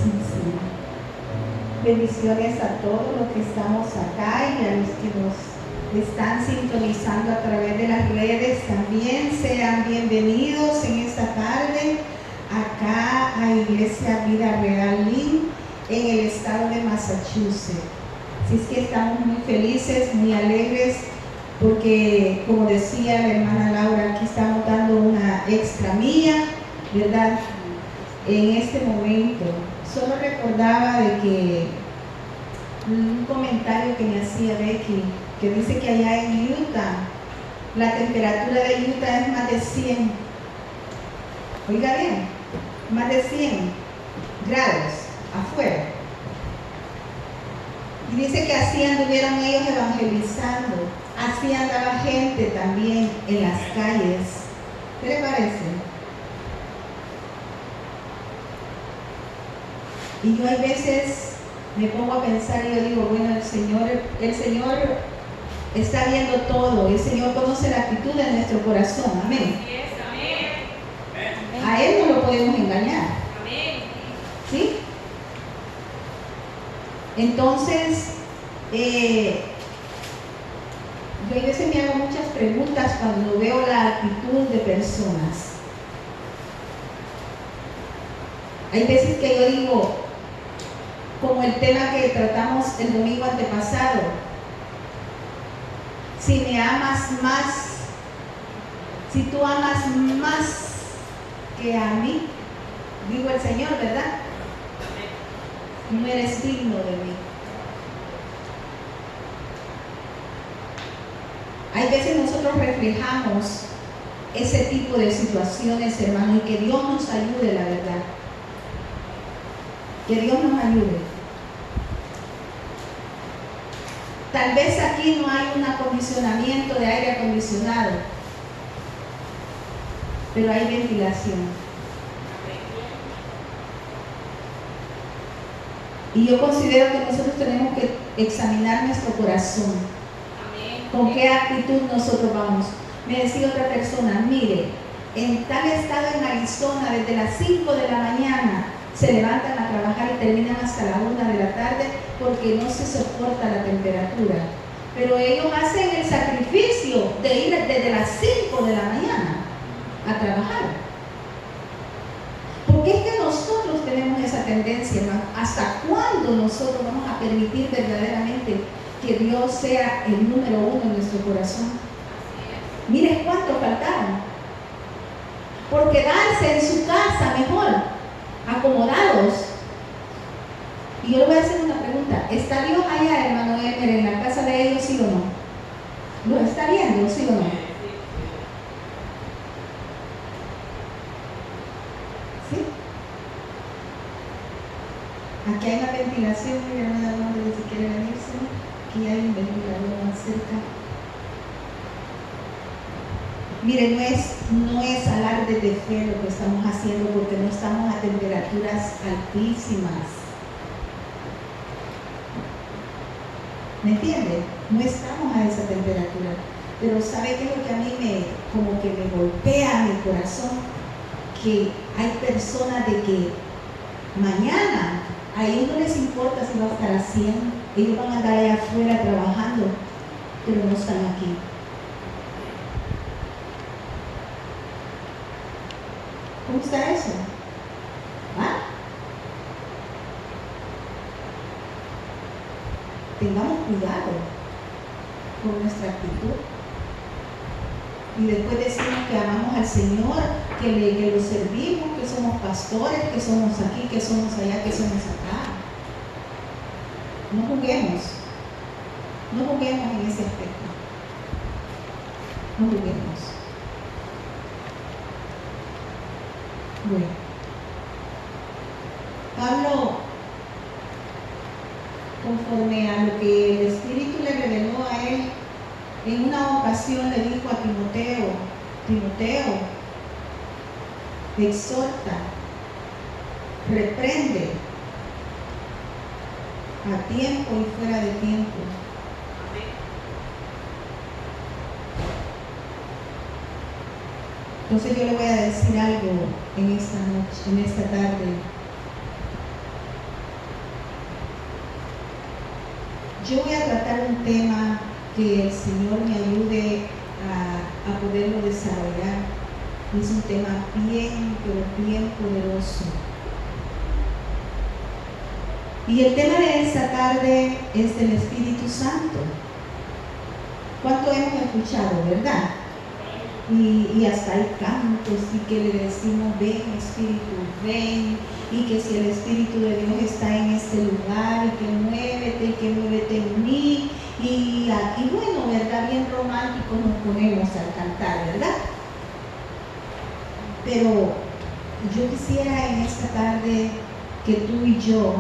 Sí, sí. Bendiciones a todos los que estamos acá y a los que nos están sintonizando a través de las redes también. Sean bienvenidos en esta tarde acá a Iglesia Vida Real Lynn en el estado de Massachusetts. Así es que estamos muy felices, muy alegres, porque como decía la hermana Laura, aquí estamos dando una extra milla, ¿verdad? En este momento. Solo recordaba de que un comentario que me hacía Becky, que dice que allá en Utah, la temperatura de Utah es más de 100. Oiga bien, más de 100 grados afuera. Y dice que así anduvieron ellos evangelizando, así andaba gente también en las calles. ¿Qué le parece? Y yo hay veces me pongo a pensar y yo digo, bueno, el Señor está viendo todo, el Señor conoce la actitud de nuestro corazón, amén. A Él no lo podemos engañar. ¿Sí? Entonces, yo a veces me hago muchas preguntas cuando veo la actitud de personas. Hay veces que yo digo, como el tema que tratamos el domingo antepasado, si me amas más, si tú amas más que a mí, digo el Señor, ¿verdad? No eres digno de mí. Hay veces nosotros reflejamos ese tipo de situaciones, hermano, y que Dios nos ayude, la verdad. Que Dios nos ayude. Tal vez aquí no hay un acondicionamiento de aire acondicionado, pero hay ventilación. Y yo considero que nosotros tenemos que examinar nuestro corazón. ¿Con qué actitud nosotros vamos? Me decía otra persona, mire, en tal estado en Arizona, desde las 5 de la mañana, se levantan a trabajar y terminan hasta la 1 de la tarde porque no se soporta la temperatura. Pero ellos hacen el sacrificio de ir desde las 5 de la mañana a trabajar. Porque es que nosotros tenemos esa tendencia, ¿no? ¿Hasta cuándo nosotros vamos a permitir verdaderamente que Dios sea el número 1 en nuestro corazón? Mire cuánto faltaron por quedarse en su casa mejor, acomodados. Y yo le voy a hacer una pregunta, ¿está Dios allá, hermano Emer, en la casa de ellos, sí o no? ¿Lo está viendo, sí o no? ¿Sí? Aquí hay una ventilación, mi hermana Londres, si quiere venirse, aquí hay un ventilador más cerca. Mire, no es alarde de fe lo que estamos haciendo, porque no estamos a temperaturas altísimas. ¿Me entiende? No estamos a esa temperatura. Pero ¿sabe qué es lo que a mí como que me golpea mi corazón? Que hay personas de que mañana a ellos no les importa si va a estar a 100, ellos van a andar allá afuera trabajando, pero no están aquí. ¿Cómo está eso? ¿Ah? Tengamos cuidado con nuestra actitud. Y después decimos que amamos al Señor, que lo servimos, que somos pastores, que somos aquí, que somos allá, que somos acá. No juguemos. No juguemos en ese aspecto. No juguemos. Bueno. Pablo, conforme a lo que el Espíritu le reveló a él, en una ocasión le dijo a Timoteo, exhorta, reprende a tiempo y fuera de tiempo. Entonces yo le voy a decir algo en esta noche, en esta tarde. Yo voy a tratar un tema que el Señor me ayude a poderlo desarrollar. Es un tema bien, pero bien poderoso. Y el tema de esta tarde es del Espíritu Santo. ¿Cuánto hemos escuchado, verdad? Y hasta hay cantos y que le decimos, ven Espíritu, ven, y que si el Espíritu de Dios está en este lugar, y que muévete en mí, y bueno, ¿verdad? Bien románticos nos ponemos al cantar, ¿verdad? Pero yo quisiera en esta tarde que tú y yo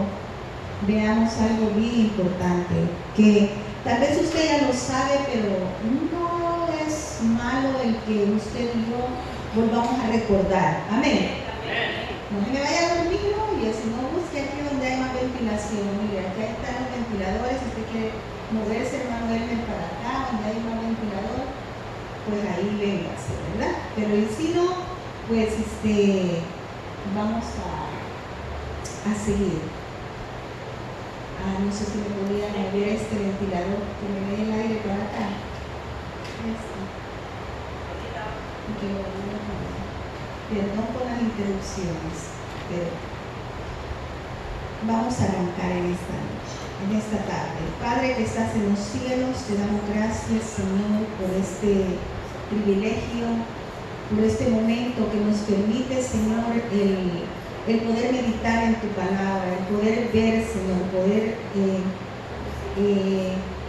veamos algo bien importante, que tal vez usted ya lo sabe, pero no es malo el que usted y yo volvamos a recordar. Amén. No se me vaya a dormir, oye, si no busque aquí donde hay más ventilación. Mire, aquí están los ventiladores, si usted quiere moverse, hermano Elmer, para acá, donde hay más ventilador, pues ahí véngase, ¿verdad? Pero y si no, pues vamos a seguir. No sé si me podría mover este ventilador que me dé el aire para acá. Perdón por las interrupciones, pero vamos a arrancar en esta noche, en esta tarde. Padre que estás en los cielos, te damos gracias, Señor, por este privilegio, por este momento que nos permite, Señor, el poder meditar en tu palabra, el poder ver, Señor, poder,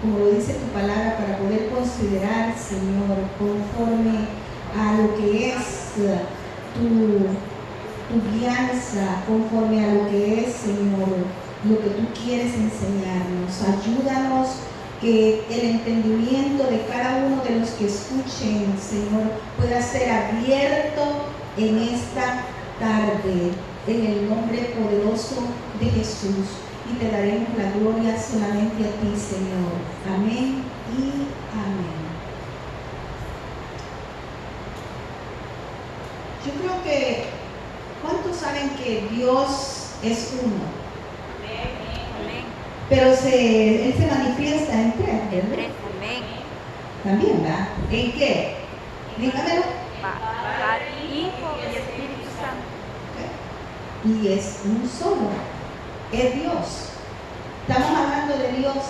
como lo dice tu palabra, para poder considerar, Señor, conforme a lo que es tu guianza, conforme a lo que es, Señor, lo que tú quieres enseñarnos. Ayúdanos que el entendimiento de cada uno de los que escuchen, Señor, pueda ser abierto en esta tarde, en el nombre poderoso de Jesús, y te daremos la gloria solamente a ti, Señor. Amén y amén. Yo creo que, ¿cuántos saben que Dios es uno? Amén. Pero Él se manifiesta en tres, ¿verdad? Amén. También, ¿verdad? ¿En qué? Dígamelo. Padre, Hijo y Espíritu Santo. Y es un solo, es Dios. Estamos hablando de Dios,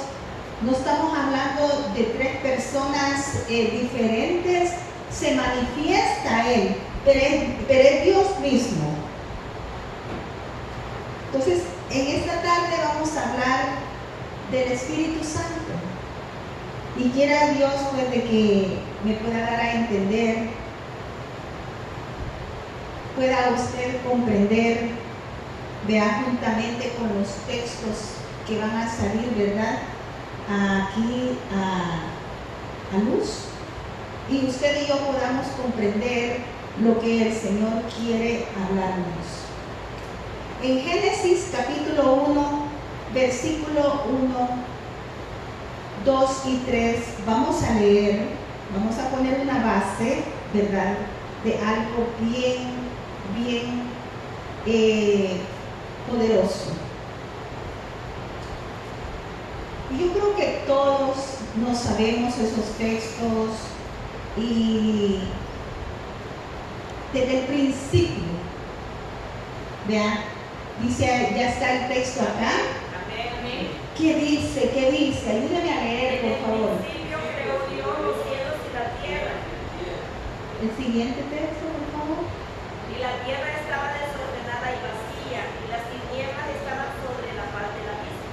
no estamos hablando de tres personas diferentes. Se manifiesta Él, pero es Dios mismo. Entonces, en esta tarde vamos a hablar del Espíritu Santo. Y quiera Dios, pues, de que me pueda dar a entender, pueda usted comprender, vea juntamente con los textos que van a salir, ¿verdad? Aquí a luz. Y usted y yo podamos comprender lo que el Señor quiere hablarnos. En Génesis capítulo 1, versículo 1, 2 y 3, vamos a leer, vamos a poner una base, ¿verdad? De algo bien poderoso. Y yo creo que todos nos sabemos esos textos, y desde el principio, vean, dice, ya está el texto acá. Amén. ¿Qué dice? ¿Qué dice? Ayúdame a leer, por favor. En el principio creó Dios los cielos y la tierra. El siguiente texto, por favor. Y la tierra estaba desordenada y vacía, y las tinieblas estaban sobre la faz del abismo.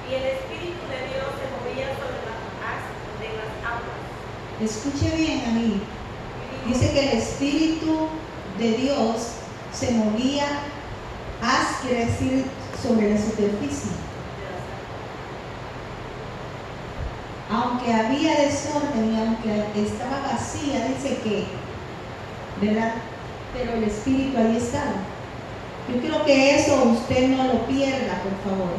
Y el Espíritu de Dios se movía sobre las aguas. Escuche bien a mí. Dice que el Espíritu de Dios se movía, quiere decir, sobre la superficie. Aunque había desorden y aunque estaba vacía, dice que, ¿verdad? Pero el Espíritu ahí estaba. Yo quiero que eso usted no lo pierda, por favor.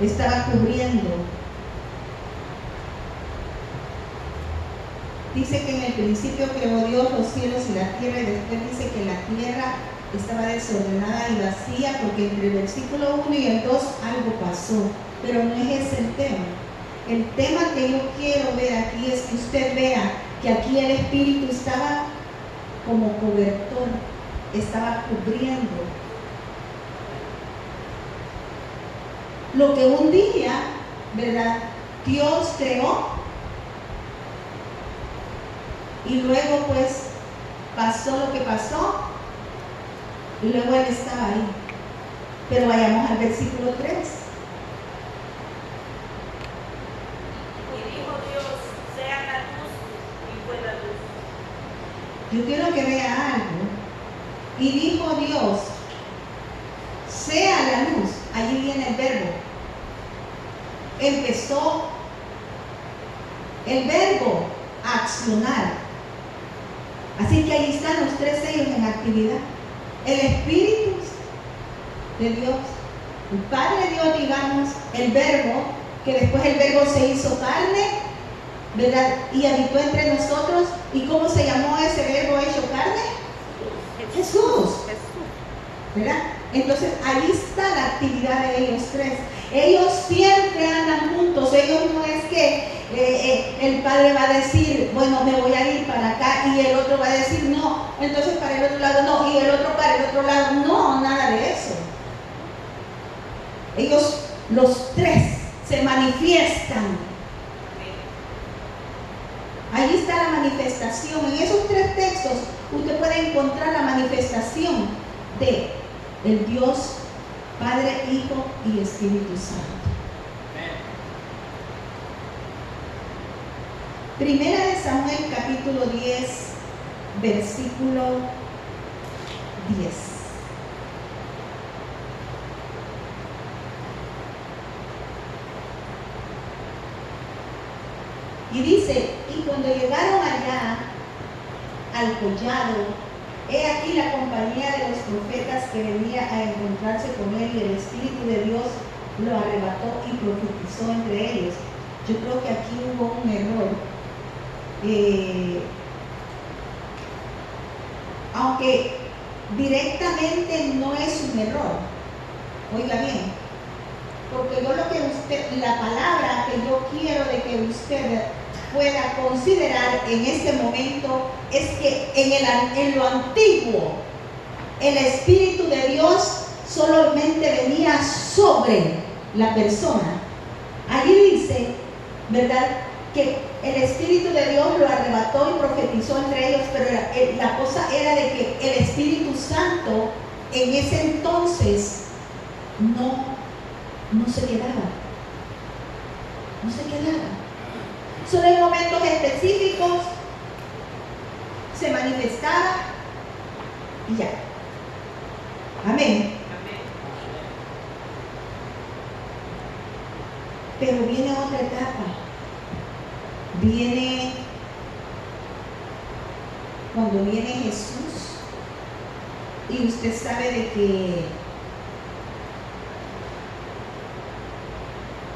Estaba cubriendo. Dice que en el principio creó Dios los cielos y la tierra, y después dice que la tierra estaba desordenada y vacía, porque entre el versículo 1 y el 2 algo pasó. pero no es ese el tema. El tema que yo quiero ver aquí es que usted vea que aquí el Espíritu estaba como cobertor, estaba cubriendo lo que un día, ¿verdad?, Dios creó y luego pues pasó lo que pasó y luego Él estaba ahí. Pero vayamos al versículo 3. Y dijo Dios, sea la luz, y fue la luz. Yo quiero que vea algo. Y dijo Dios, sea la luz. Allí viene el verbo. Empezó el verbo accionar. Así que ahí están los tres sellos en actividad. El Espíritu de Dios, el Padre de Dios, digamos, el verbo, que después el verbo se hizo carne, ¿verdad?, y habitó entre nosotros. ¿Y cómo se llamó ese verbo hecho carne? Jesús, ¿verdad? Entonces ahí está la actividad de ellos tres. Ellos siempre andan juntos. Ellos no es que el padre va a decir, bueno, me voy a ir para acá, y el otro va a decir, no, entonces para el otro lado no, y el otro para el otro lado. No, nada de eso. Ellos, los tres, se manifiestan. Ahí está la manifestación. En esos tres textos usted puede encontrar la manifestación de el Dios Padre, Hijo y Espíritu Santo. Primera de Samuel, capítulo 10, versículo 10. Y dice, y cuando llegaron allá al collado, he aquí la compañía de los profetas que venía a encontrarse con él, y el Espíritu de Dios lo arrebató y profetizó entre ellos. Yo creo que aquí hubo un error. Aunque directamente no es un error, oiga bien, porque yo lo que usted, la palabra que yo quiero de que usted pueda considerar en este momento es que en lo antiguo el Espíritu de Dios solamente venía sobre la persona. Allí dice, ¿verdad?, que el Espíritu de Dios lo arrebató y profetizó entre ellos, pero la cosa era de que el Espíritu Santo en ese entonces no se quedaba. No se quedaba. Solo en momentos específicos se manifestaba y ya. Amén. Pero viene otra etapa. Viene cuando viene Jesús, y usted sabe de que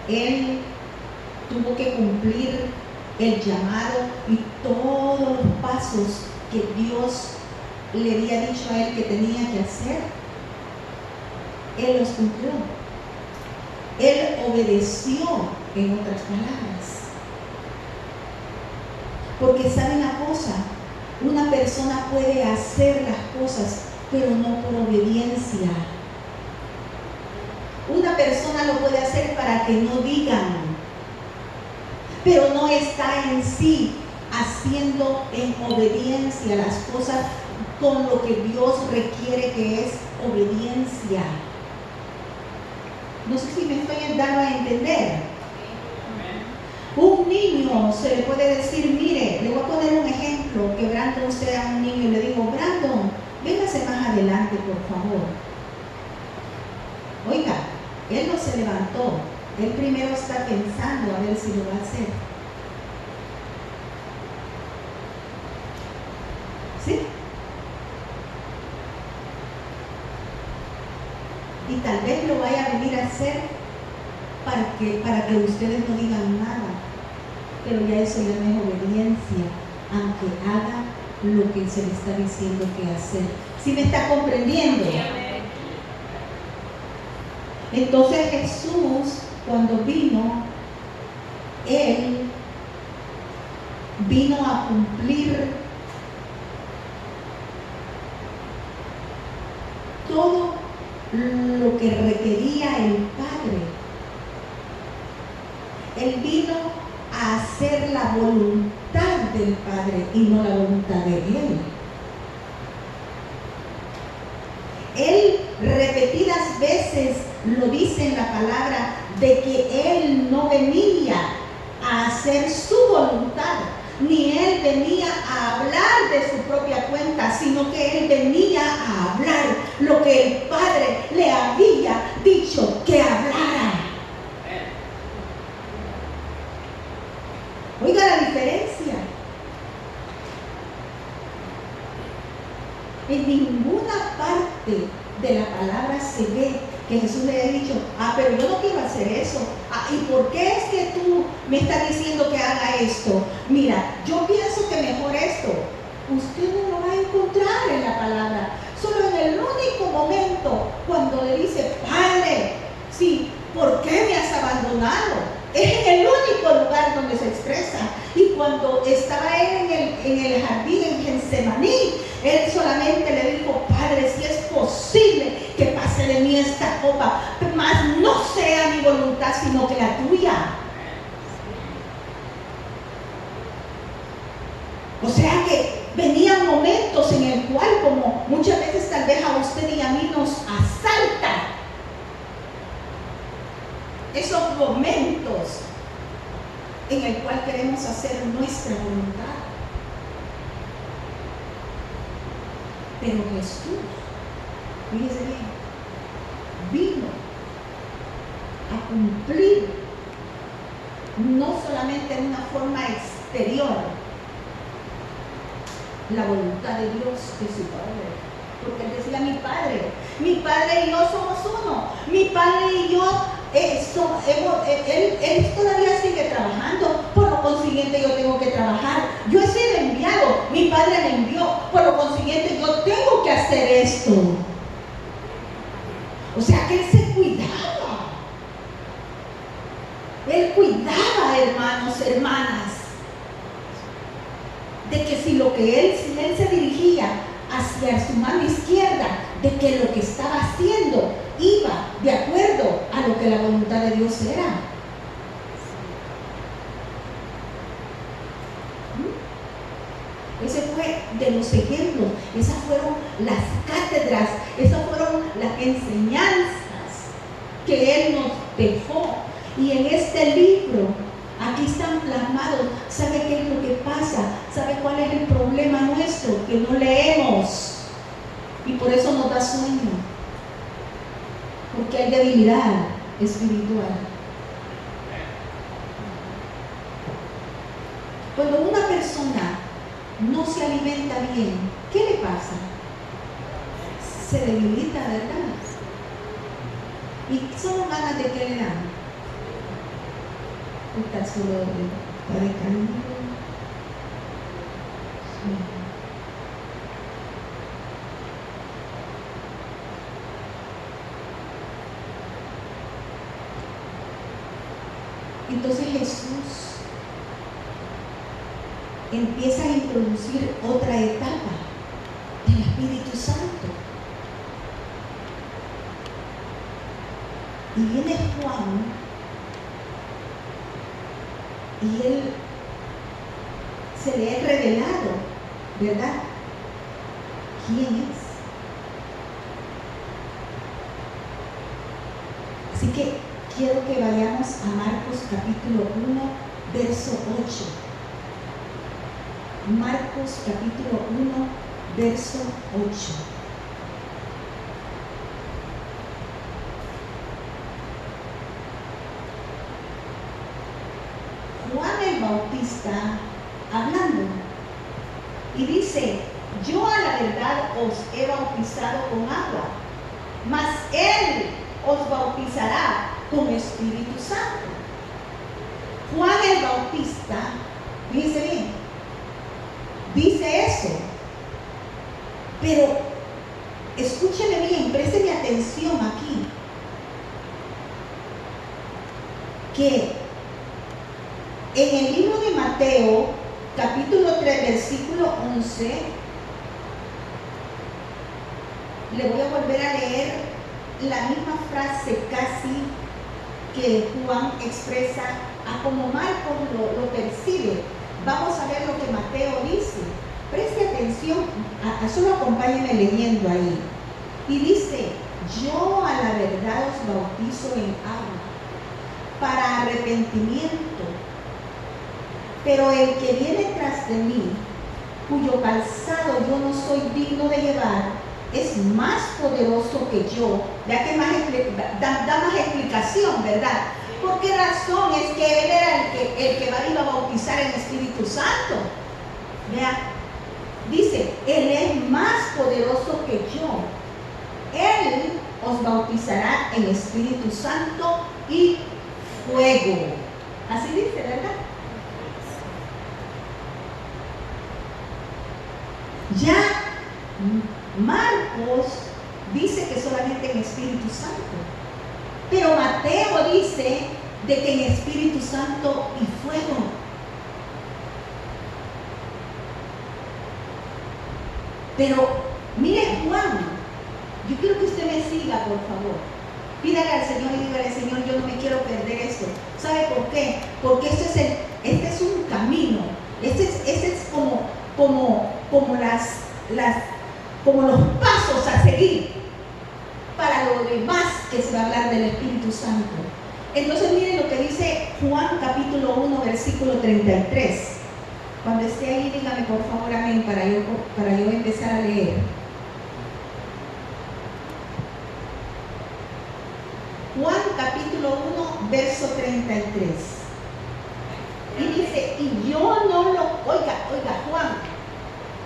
Él tuvo que cumplir el llamado y todos los pasos que Dios le había dicho a Él que tenía que hacer. Él los cumplió. Él obedeció, en otras palabras. Porque sabe una cosa, una persona puede hacer las cosas, pero no por obediencia. Una persona lo puede hacer para que no digan, pero no está en sí haciendo en obediencia las cosas con lo que Dios requiere, que es obediencia. No sé si me estoy dando a entender. Un niño se le puede decir, mire, le voy a poner un ejemplo, que Brandon sea un niño y le digo, Brandon, véngase más adelante, por favor. Oiga, él no se levantó, él primero está pensando a ver si lo va a hacer. ¿Sí? Y tal vez lo vaya a venir a hacer para que ustedes no digan nada, pero ya eso ya no es obediencia, aunque haga lo que se le está diciendo que hacer. ¿Sí me está comprendiendo? Entonces Jesús cuando vino, Él vino a cumplir todo lo que requería el Padre. Él vino a hacer la voluntad del Padre y no la voluntad de Él. Él repetidas veces lo dice en la palabra de que Él no venía a hacer su voluntad, ni Él venía a hablar de su propia cuenta, sino que Él venía a hablar lo que el Padre le había dicho que hablara. Oiga la diferencia. En ninguna parte de la palabra se ve que Jesús le haya dicho, pero yo no quiero hacer eso. ¿Y por qué es que tú me estás diciendo que haga esto? Mira, yo pienso que mejor esto. Usted no lo va a encontrar en la palabra. Solo en el único momento cuando le dice, Padre, sí, ¿por qué me has abandonado? Es en el único lugar donde se expresa. Y cuando estaba él en el jardín en Getsemaní, él solamente le dijo, Padre, si es posible que pase de mí esta copa, mas no sea mi voluntad, sino que la tuya. O sea que venían momentos en el cual, como muchas veces tal vez a usted y a mí nos asalta esos momentos en el cual queremos hacer nuestra voluntad. Pero Jesús, fíjese bien, vino a cumplir no solamente en una forma exterior la voluntad de Dios, de su Padre. Porque él decía, mi Padre y yo somos uno. Mi Padre y yo, él todavía sigue trabajando, por lo consiguiente yo tengo que trabajar. Yo he sido enviado, mi Padre me envió, por lo consiguiente yo tengo que hacer esto. O sea que él se cuidaba. Él cuidaba, hermanos, hermanas, de que si él se dirigía hacia su mano izquierda, de que lo que estaba haciendo iba de acuerdo a lo que la voluntad de Dios era. Ese fue de los ejemplos, esas fueron las cátedras, esas fueron las enseñanzas que Él nos dejó. Y en este libro, aquí están plasmados. ¿Sabe qué es lo que pasa? ¿Sabe cuál es el problema nuestro? Que no leemos. Y por eso nos da sueño. Porque hay debilidad espiritual. Cuando una persona no se alimenta bien, ¿qué le pasa? Se debilita, ¿verdad? ¿Y solo ganas de qué le dan? Está solo está decaído. Entonces Jesús empieza a introducir otra etapa del Espíritu Santo. Y viene Juan y él se le ha revelado, ¿verdad? ¿Quién es? Así que quiero que vayamos a Marcos capítulo 1, verso 8. Marcos capítulo 1, verso 8. Juan el Bautista hablando y dice, yo a la verdad os he bautizado con agua, mas Él os bautizará con Espíritu Santo. Juan el Bautista, fíjense bien, dice eso, pero escúcheme bien, présteme atención aquí. que en el libro de Mateo, capítulo 3, versículo 11, le voy a volver a leer la misma frase casi que Juan expresa a como Marcos lo percibe. Vamos a ver lo que Mateo dice. Preste atención, solo acompáñenme leyendo ahí. Y dice: yo a la verdad os bautizo en agua para arrepentimiento, pero el que viene tras de mí, cuyo calzado yo no soy digno de llevar, es más poderoso que yo. Vea que da más explicación, ¿verdad? ¿Por qué razón? Es que él era el que iba a bautizar en Espíritu Santo. Vea, dice, él es más poderoso que yo. Él os bautizará en Espíritu Santo y fuego. Así dice, ¿verdad? Ya Marcos dice que solamente en Espíritu Santo, pero Mateo dice de que en Espíritu Santo y fuego. Pero mire Juan, yo quiero que usted me siga, por favor. Pídale al Señor y dígale: Señor, yo no me quiero perder esto. ¿Sabe por qué? Porque este es un camino. Este es como los pasos a seguir para lo demás que se va a hablar del Espíritu Santo. Entonces miren lo que dice Juan capítulo 1 versículo 33. Cuando esté ahí, dígame por favor amén para yo empezar a leer. Juan capítulo 1 verso 33. Y dice: y yo no lo... Oiga,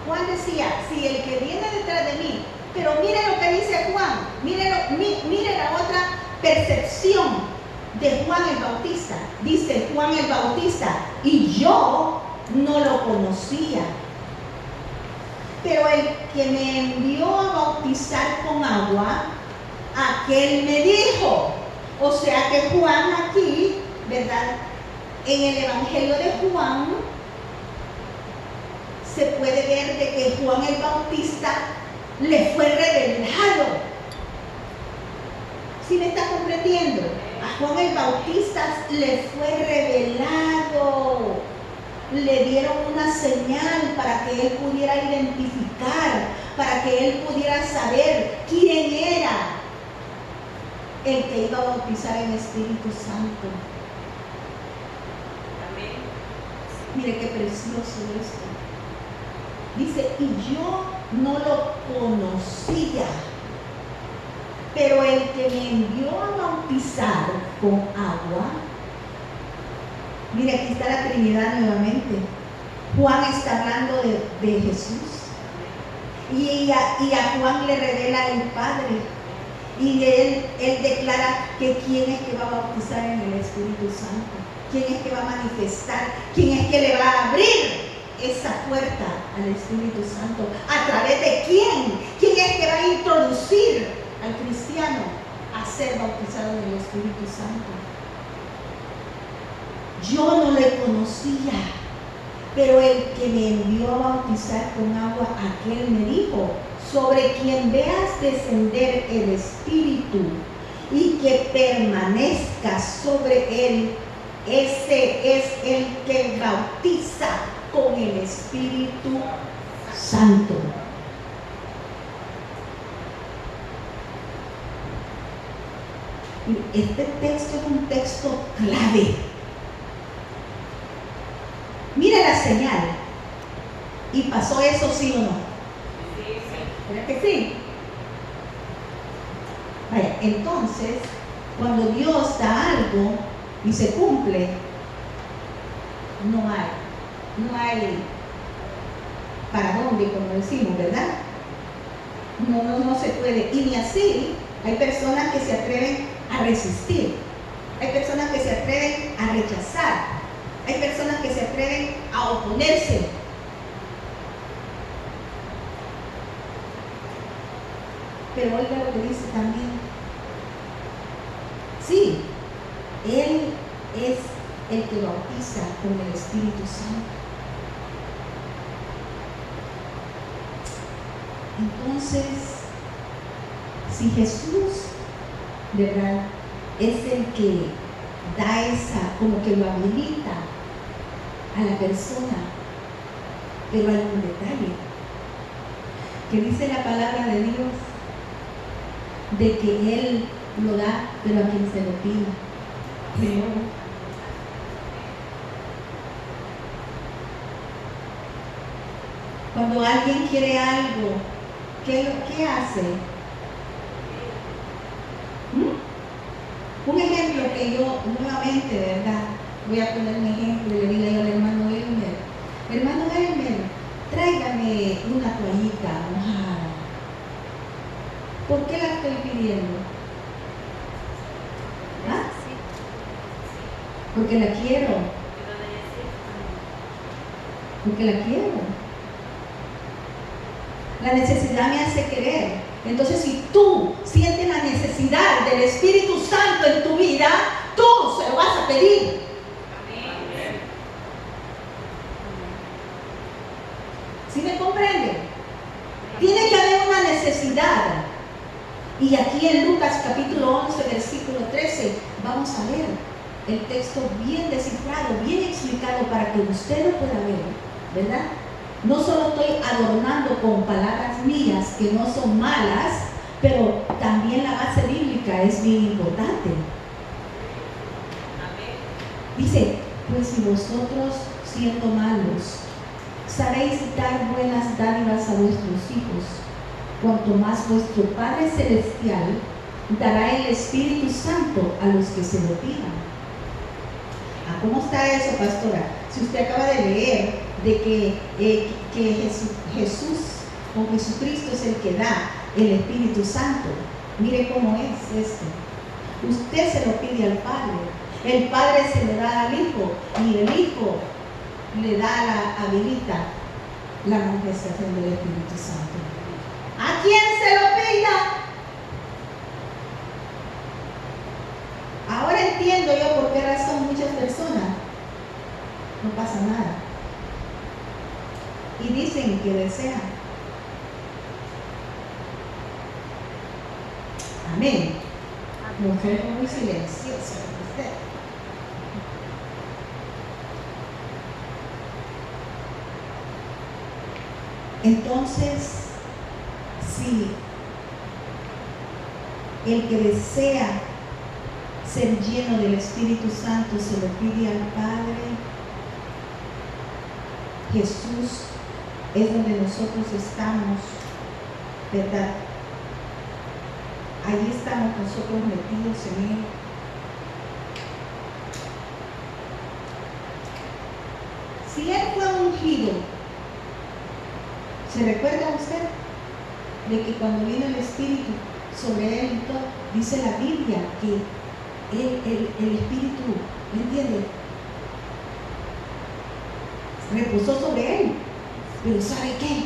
Juan decía: si el que viene detrás de mí... Pero mire lo que dice Juan, mire la otra percepción de Juan el Bautista. Dice Juan el Bautista: y yo no lo conocía, pero el que me envió a bautizar con agua, aquel me dijo. O sea que Juan aquí, ¿verdad? En el Evangelio de Juan se puede ver de que Juan el Bautista le fue revelado. ¿Sí me está comprendiendo? A Juan el Bautista le fue revelado. Le dieron una señal para que él pudiera identificar, para que él pudiera saber quién era el que iba a bautizar en Espíritu Santo. Amén. Mire qué precioso esto. Dice: y yo no lo conocía, pero el que me envió a bautizar con agua. Mire, aquí está la Trinidad nuevamente. Juan está hablando de Jesús. Y a Juan le revela el Padre. Y él declara que quién es que va a bautizar en el Espíritu Santo. Quién es que va a manifestar. Quién es que le va a abrir esa puerta al Espíritu Santo. ¿A través de quién? ¿Quién es que va a introducir al cristiano a ser bautizado en el Espíritu Santo? Yo no le conocía, pero el que me envió a bautizar con agua, aquel me dijo: sobre quien veas descender el Espíritu y que permanezca sobre él, ese es el que bautiza con el Espíritu Santo. Este texto es un texto clave. Mira la señal. ¿Y pasó eso, sí o no? ¿Verdad que sí? Vaya, entonces, cuando Dios da algo y se cumple, no hay para dónde, como decimos, ¿verdad? No se puede. Y ni así, hay personas que se atreven a resistir, hay personas que se atreven a rechazar, hay personas que se atreven a oponerse. Pero oiga lo que dice también. Sí, él el que bautiza con el Espíritu Santo. Entonces, si Jesús, ¿verdad?, es el que da esa, como que lo habilita a la persona, pero hay un detalle, que dice la palabra de Dios, de que Él lo da, pero a quien se lo pida. Pero cuando alguien quiere algo, ¿qué hace? Un ejemplo que yo nuevamente, ¿verdad? Voy a poner un ejemplo y le digo yo al hermano Elmer, tráigame una toallita mojada. ¿Por qué la estoy pidiendo? ¿Ah? Porque la quiero. Porque la quiero. La necesidad me hace querer. Entonces, si tú sientes la necesidad del Espíritu Santo en tu vida, tú se lo vas a pedir. Amén. ¿Sí me comprenden? Tiene que haber una necesidad. Y aquí en Lucas capítulo 11, versículo 13, vamos a ver el texto bien descifrado, bien explicado para que usted lo pueda ver, ¿verdad? No solo estoy adornando con palabras mías que no son malas, pero también la base bíblica es bien importante. Dice, pues si vosotros siendo malos sabéis dar buenas dádivas a vuestros hijos, cuanto más vuestro Padre Celestial dará el Espíritu Santo a los que se lo pidan. ¿Cómo está eso, pastora? Si usted acaba de leer de que Jesús o Jesucristo es el que da el Espíritu Santo, mire cómo es esto. Usted se lo pide al Padre, el Padre se lo da al Hijo y el Hijo le da habilita la manifestación del Espíritu Santo. ¿A quién se lo pida? Ahora entiendo yo por qué razón muchas personas no pasa nada y dicen que desean. Amén. Mujer muy silenciosa usted. Entonces, si el que desea ser lleno del Espíritu Santo se lo pide al Padre, Jesús es donde nosotros estamos, ¿verdad? Ahí estamos nosotros metidos en Él. Si Él fue ungido, ¿se recuerda usted de que cuando vino el Espíritu sobre Él y todo, dice la Biblia que el Espíritu, ¿me entiende?, reposó sobre Él. Pero ¿sabe qué?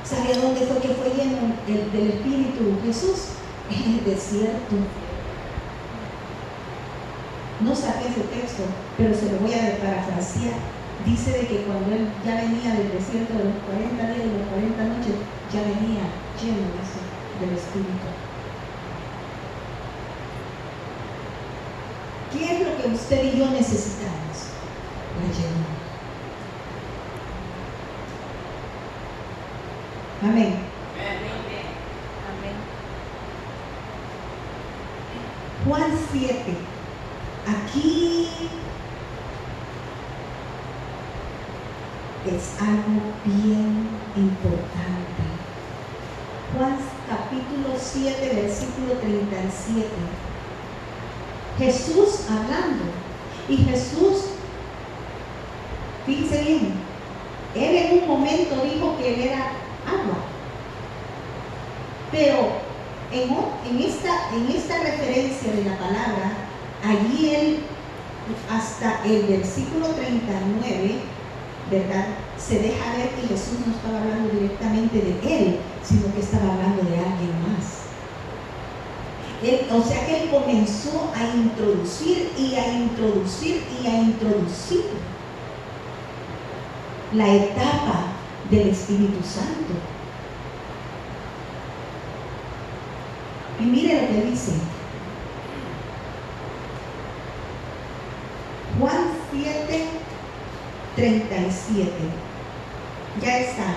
¿Sabe a dónde fue que fue lleno del Espíritu Jesús? En el desierto. No saqué ese texto, pero se lo voy a parafrasear. Dice de que cuando Él ya venía del desierto de los 40 días y los 40 noches, ya venía lleno del Espíritu. ¿Qué es lo que usted y yo necesitamos? La llenura. Amén. Amén. Juan 7. Aquí es algo bien importante. Juan capítulo 7, versículo 37. Jesús hablando. Y Jesús, fíjense bien, Él en un momento dijo que Él era agua. Pero en esta referencia de la palabra, allí Él, hasta el versículo 39, ¿verdad?, se deja ver que Jesús no estaba hablando directamente de Él, sino que estaba hablando de alguien más. O sea que él comenzó a introducir y a introducir y a introducir la etapa del Espíritu Santo. Y mire lo que dice Juan 7:37. Ya está.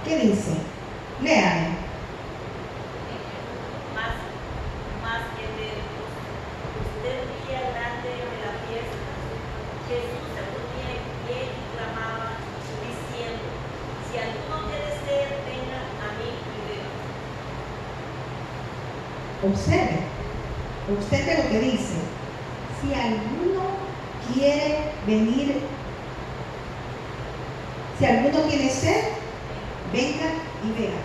¿Qué dice? Léame. Más que de usted día grande de la fiesta, Jesús se ponía en pie y clamaba, diciendo, si alguno quiere ser, venga a mí y beba. Observe lo que dice. Si alguno quiere venir, si alguno tiene sed, venga y beba.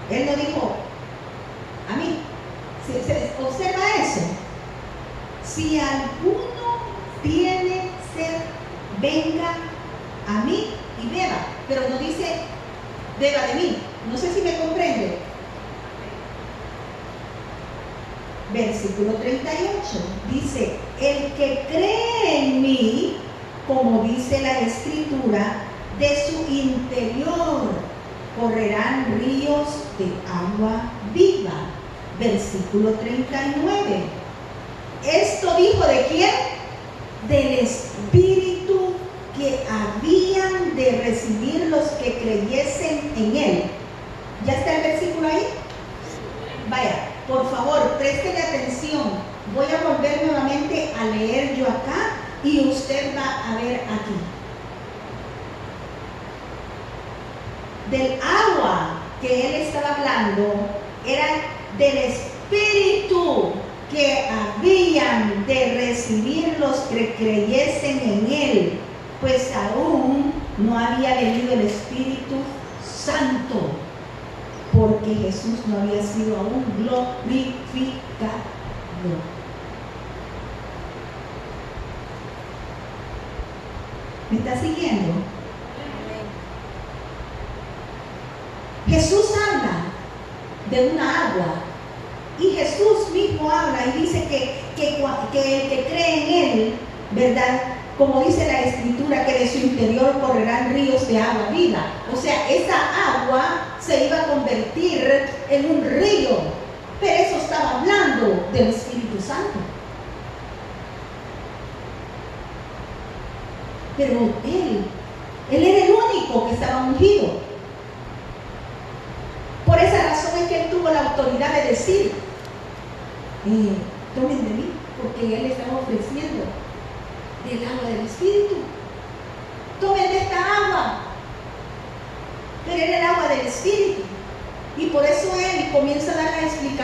Él no dijo a mí. Observa eso. Si alguno tiene sed, venga a mí y beba. Pero no dice beba de mí. No sé si me comprende. Versículo 38 dice, el que cree en mí, como dice la Escritura, de su interior correrán ríos de agua viva. Versículo 39. Esto dijo de quién? Del Espíritu que habían de recibir los que creyesen en él. ¿Ya está el versículo ahí? Vaya, por favor, préstele atención. Voy a volver nuevamente a leer yo acá y usted va a ver aquí. Del agua que él estaba hablando era del Espíritu que habían de recibir los que creyesen en él, pues aún no había venido el Espíritu Santo, porque Jesús no había sido aún glorificado. ¿Me está siguiendo? Jesús habla de una agua y Jesús mismo habla y dice que el que cree en él, ¿verdad? Como dice la Escritura, que de su interior correrán ríos de agua viva. O sea, esa agua se iba a convertir en un río, pero eso estaba hablando del Espíritu Santo. Pero él era el único que estaba ungido. Por esa razón es que él tuvo la autoridad de decir, tomen de mí, porque él estaba ofreciendo del agua del Espíritu. Tomen de esta agua. Pero era el agua del Espíritu. Y por eso él comienza a dar la explicación